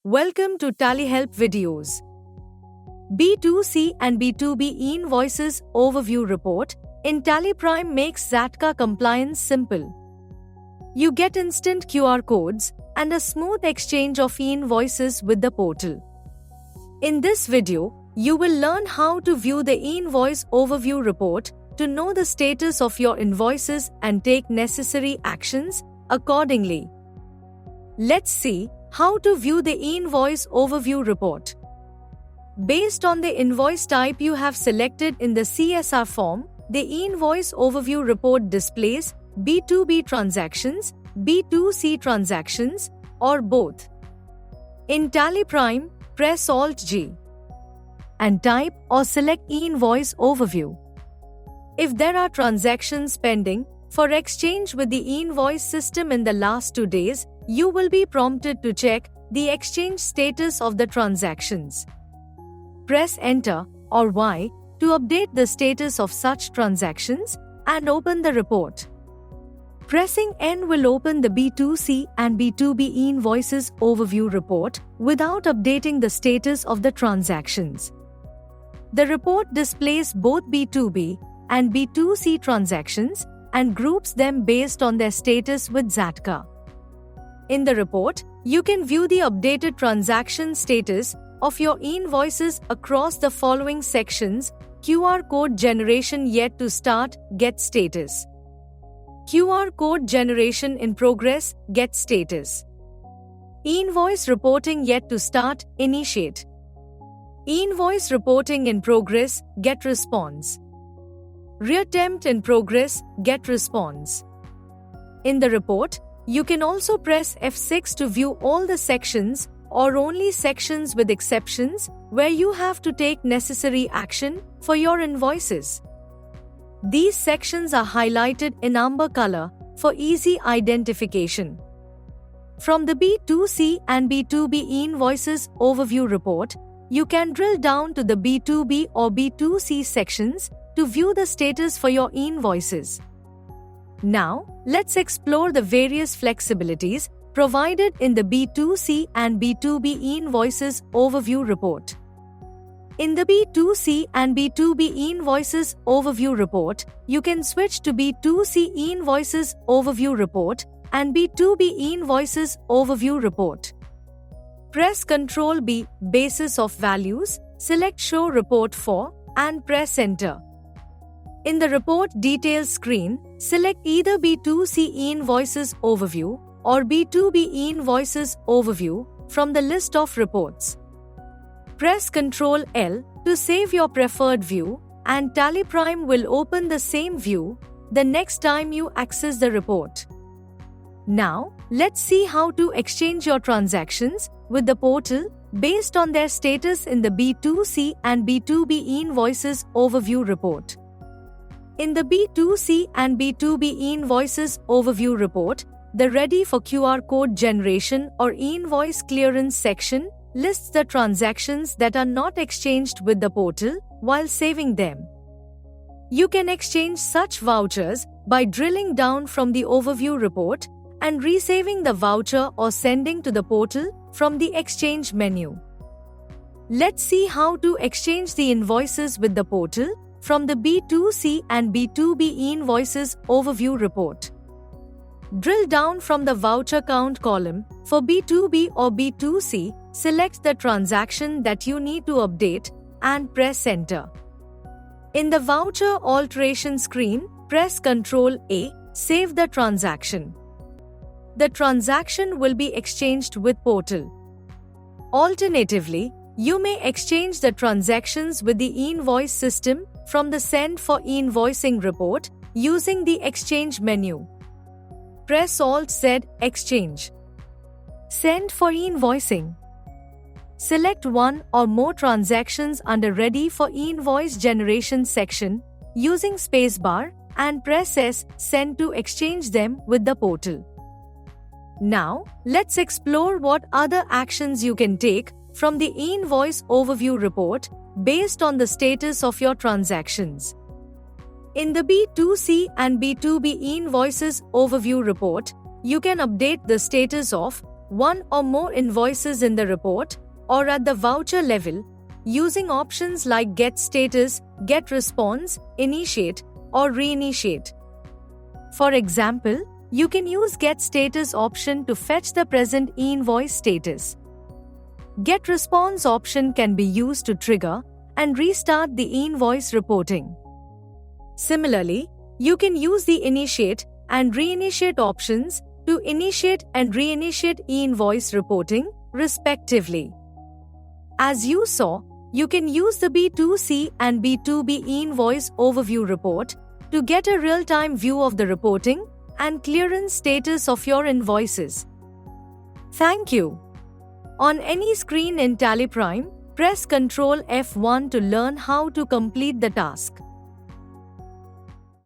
Welcome to TallyHelp videos. B2C and B2B invoices overview report in TallyPrime makes Zatka compliance simple. You get instant QR codes and a smooth exchange of invoices with the portal. In this video, you will learn how to view the invoice overview report to know the status of your invoices and take necessary actions accordingly. Let's see how to view the invoice overview report. Based on the invoice type you have selected in the CSR form, the invoice overview report displays B2B transactions, B2C transactions, or both. In TallyPrime, press Alt-G and type or select Invoice Overview. If there are transactions pending for exchange with the invoice system in the last 2 days, you will be prompted to check the exchange status of the transactions. Press Enter or Y to update the status of such transactions and open the report. Pressing N will open the B2C and B2B invoices overview report without updating the status of the transactions. The report displays both B2B and B2C transactions and groups them based on their status with Zatka. In the report, you can view the updated transaction status of your invoices across the following sections: QR code generation yet to start, get status. QR code generation in progress, get status. Invoice reporting yet to start, initiate. Invoice reporting in progress, get response. Reattempt in progress, get response. In the report, you can also press F6 to view all the sections or only sections with exceptions where you have to take necessary action for your invoices. These sections are highlighted in amber color for easy identification. From the B2C and B2B invoices overview report, you can drill down to the B2B or B2C sections to view the status for your invoices. Now, let's explore the various flexibilities provided in the B2C and B2B invoices overview report. In the B2C and B2B invoices overview report, you can switch to B2C invoices overview report and B2B invoices overview report. Press Ctrl B, basis of values, select Show Report For, and press Enter. In the report details screen, select either B2C invoices overview or B2B invoices overview from the list of reports. Press Ctrl L to save your preferred view, and TallyPrime will open the same view the next time you access the report. Now, let's see how to exchange your transactions with the portal based on their status in the B2C and B2B invoices overview report. In the B2C and B2B invoices overview report, the Ready for QR code generation or invoice clearance section lists the transactions that are not exchanged with the portal while saving them. You can exchange such vouchers by drilling down from the overview report and resaving the voucher or sending to the portal from the exchange menu. Let's see how to exchange the invoices with the portal from the B2C and B2B invoices overview report. Drill down from the voucher count column for B2B or B2C, select the transaction that you need to update and press Enter. In the voucher alteration screen, press Ctrl A, save the transaction. The transaction will be exchanged with portal. Alternatively, you may exchange the transactions with the invoice system from the Send for Invoicing report using the Exchange menu. Press Alt-Z, Exchange. Send for Invoicing. Select one or more transactions under Ready for Invoice Generation section using spacebar and press S, Send to exchange them with the portal. Now, let's explore what other actions you can take from the invoice overview report based on the status of your transactions. In the B2C and B2B invoices overview report, you can update the status of one or more invoices in the report or at the voucher level using options like Get Status, Get Response, Initiate, or Reinitiate. For example, you can use Get Status option to fetch the present e-invoice status. Get Response option can be used to trigger and restart the e-invoice reporting. Similarly, you can use the Initiate and Reinitiate options to initiate and reinitiate e-invoice reporting, respectively. As you saw, you can use the B2C and B2B e-invoice overview report to get a real-time view of the reporting and clearance status of your invoices. Thank you. On any screen in TallyPrime, press Ctrl F1 to learn how to complete the task.